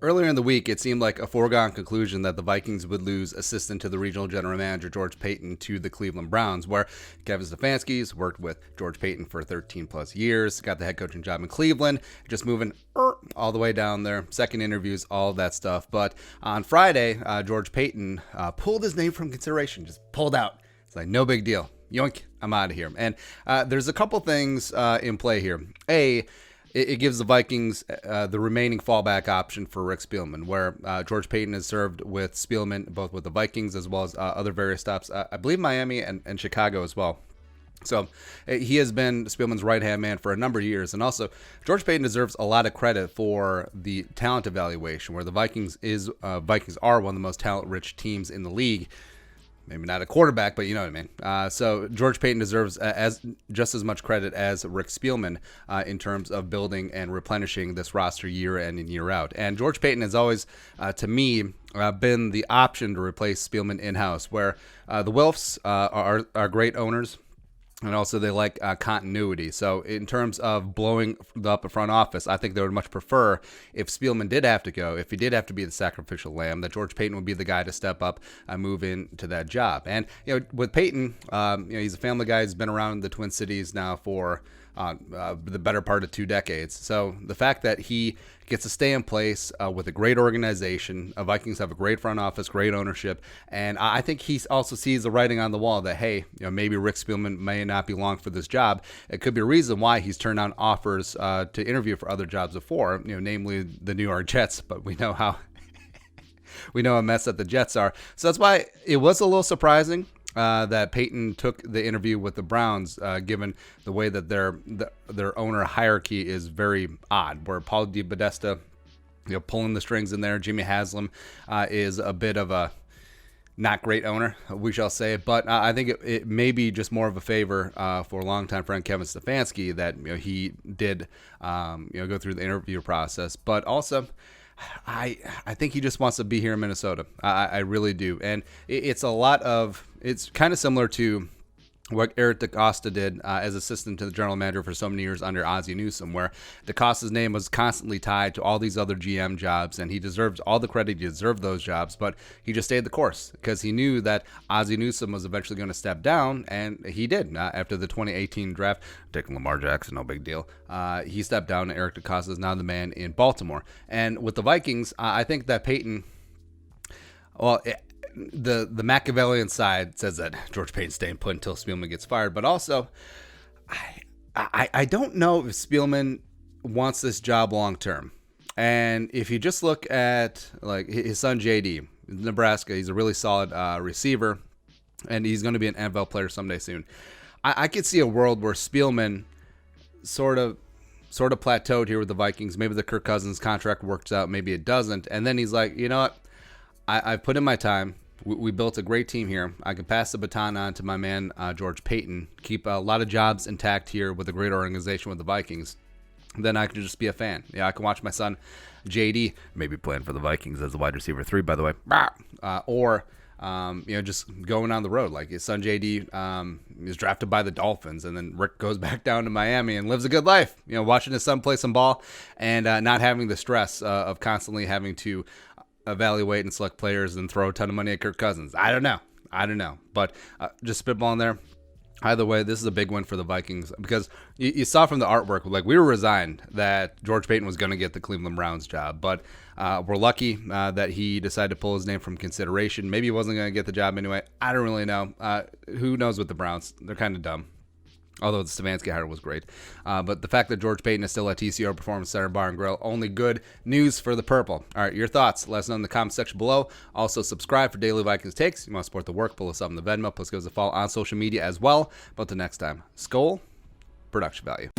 Earlier in the week, it seemed like a foregone conclusion that the Vikings would lose assistant to the regional general manager, George Paton, to the Cleveland Browns, where Kevin Stefanski's worked with George Paton for 13 plus years, got the head coaching job in Cleveland, just moving all the way down there, second interviews, all of that stuff. But on Friday, George Paton pulled his name from consideration, just pulled out. It's like, no big deal. Yoink, I'm out of here. And there's a couple things in play here. It gives the Vikings the remaining fallback option for Rick Spielman, where George Paton has served with Spielman, both with the Vikings as well as other various stops, I believe Miami and Chicago as well. So he has been Spielman's right-hand man for a number of years. And also, George Paton deserves a lot of credit for the talent evaluation, where the Vikings are one of the most talent-rich teams in the league. Maybe not a quarterback, but you know what I mean. So George Paton deserves just as much credit as Rick Spielman in terms of building and replenishing this roster year in and year out. And George Paton has always, to me, been the option to replace Spielman in-house, where the Wilfs are great owners. And also they like continuity. So in terms of blowing up a front office, I think they would much prefer if Spielman did have to go, if he did have to be the sacrificial lamb, that George Paton would be the guy to step up and move into that job. And with Paton, he's a family guy who's been around the Twin Cities now for the better part of 2 decades. So the fact that he gets to stay in place with a great organization, Vikings have a great front office, great ownership, and I think he also sees the writing on the wall that, hey, maybe Rick Spielman may not be long for this job. It could be a reason why he's turned down offers to interview for other jobs before, namely the New York Jets, but we know how a mess that the Jets are. So that's why it was a little surprising that Paton took the interview with the Browns, given the way that their owner hierarchy is very odd, where Paul DePodesta, pulling the strings in there. Jimmy Haslam is a bit of a not great owner, we shall say, but I think it may be just more of a favor for longtime friend Kevin Stefanski that he did go through the interview process, but also I think he just wants to be here in Minnesota. I really do. And it's kind of similar to what Eric DeCosta did as assistant to the general manager for so many years under Ozzie Newsome, where DeCosta's name was constantly tied to all these other GM jobs, and he deserves all the credit. He deserved those jobs, but he just stayed the course because he knew that Ozzie Newsome was eventually going to step down, and he did. After the 2018 draft, taking Lamar Jackson, no big deal. He stepped down, and Eric DeCosta is now the man in Baltimore. And with the Vikings, I think that Paton, the Machiavellian side says that George Paton's staying put until Spielman gets fired, but also I don't know if Spielman wants this job long term. And if you just look at like his son JD, Nebraska, he's a really solid receiver, and he's going to be an NFL player someday soon. I could see a world where Spielman sort of plateaued here with the Vikings. Maybe the Kirk Cousins contract works out, maybe it doesn't, and then he's like, you know what? I've put in my time. We built a great team here. I can pass the baton on to my man, George Paton, keep a lot of jobs intact here with a great organization with the Vikings. Then I can just be a fan. I can watch my son, JD, maybe playing for the Vikings as a wide receiver 3, by the way, or just going on the road. Like his son, JD, is drafted by the Dolphins, and then Rick goes back down to Miami and lives a good life, watching his son play some ball and not having the stress of constantly having to evaluate and select players and throw a ton of money at Kirk Cousins. I don't know. But just spitballing there. Either way, this is a big win for the Vikings because you saw from the artwork, like we were resigned that George Paton was going to get the Cleveland Browns job. But we're lucky that he decided to pull his name from consideration. Maybe he wasn't going to get the job anyway. I don't really know. Who knows with the Browns? They're kind of dumb. Although the Stefanski hire was great. But the fact that George Paton is still at TCO Performance Center Bar and Grill, only good news for the Purple. All right, your thoughts. Let us know in the comment section below. Also, subscribe for daily Vikings takes. You want to support the work, pull us up in the Venmo. Plus, give us a follow on social media as well. But until next time, Skol, production value.